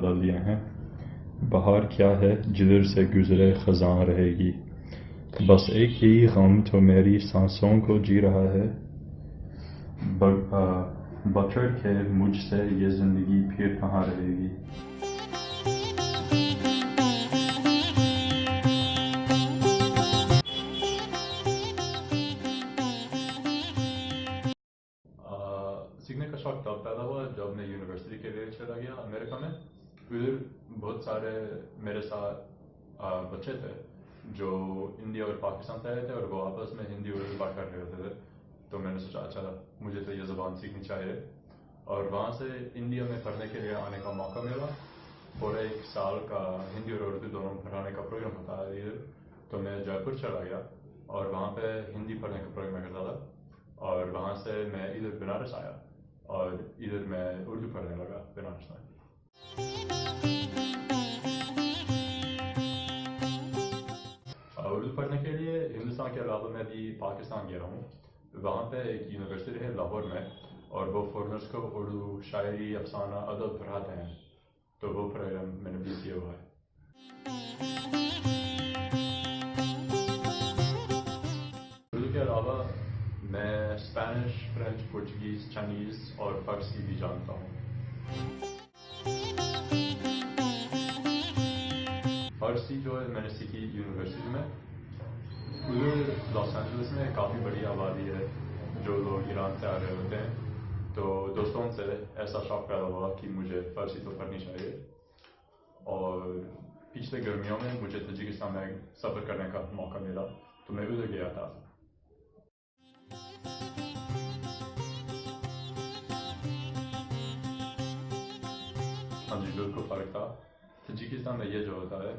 بدل دیے ہیں۔ بہار کیا ہے جدھر سے گزرے خزاں رہے گی، بس ایک ہی غم تو میری سانسوں کو جی رہا ہے، بچڑ کے مجھ سے یہ زندگی پھر کہاں رہے گی۔ سیکھنے کا شوق تب پیدا ہوا جب میں یونیورسٹی کے لیے چلا گیا امریکہ میں۔ ادھر بہت سارے میرے ساتھ بچے تھے جو انڈیا اور پاکستان سے آئے تھے، اور وہ آپس میں ہندی اردو بات کر رہے ہوتے تھے، تو میں نے سوچا اچھا مجھے تو یہ زبان سیکھنی چاہیے، اور وہاں سے انڈیا میں پڑھنے کے لیے آنے کا موقع ملا۔ پورا ایک سال کا ہندی اور اردو دونوں پڑھانے کا پروگرام ہوتا ہے ادھر، تو میں جے پور چلا گیا اور وہاں پہ ہندی پڑھنے کا پروگرام کرتا تھا، اور وہاں سے میں ادھر بنارس آیا اور ادھر میں اردو پڑھنے لگا بنارس میں۔ اردو پڑھنے کے لیے ہندوستان کے علاوہ میں بھی پاکستان گیا ہوں۔ وہاں پہ ایک یونیورسٹی ہے لاہور میں، اور وہ فورنرس کو اردو شاعری افسانہ ادب پڑھاتے ہیں، تو وہ پروگرام میں نے بھی کیا ہوا ہے۔ اردو کے علاوہ میں اسپینش، فرینچ، پورچگیز، چائنیز اور فارسی بھی جانتا ہوں۔ فارسی جو ہے میں نے سیکھی یونیورسٹی میں۔ ادھر لاس اینجلس میں کافی بڑی آبادی ہے جو لوگ ایران سے آ رہے ہوتے ہیں، تو دوستوں سے ایسا شوق پیدا ہوا کہ مجھے فارسی تو پڑھنی چاہیے، اور پچھلے گرمیوں میں مجھے تاجکستان میں سفر کرنے کا موقع ملا تو میں ادھر گیا تھا۔ ہاں جی بالکل فرق تھا۔ تاجکستان میں یہ جو ہوتا ہے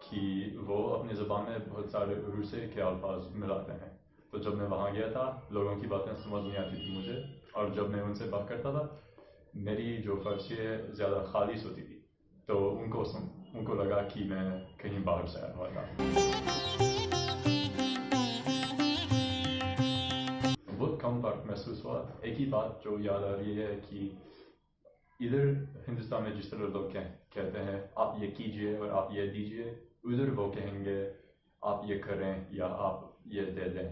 کہ وہ اپنی زبان میں بہت سارے روسے کے الفاظ ملاتے ہیں، تو جب میں وہاں گیا تھا لوگوں کی باتیں سمجھ نہیں آتی تھی مجھے، اور جب میں ان سے بات کرتا تھا میری جو فارسی ہے زیادہ خالص ہوتی تھی، تو ان کو لگا کہ میں کہیں باہر سے آیا ہوا تھا۔ بہت کم فرق محسوس ہوا۔ ایک ہی بات جو یاد آ رہی ہے کہ ادھر ہندوستان میں جس طرح لوگ کہتے ہیں آپ یہ کیجئے اور آپ یہ دیجئے، ادھر وہ کہیں گے آپ یہ کریں یا آپ یہ دے دیں۔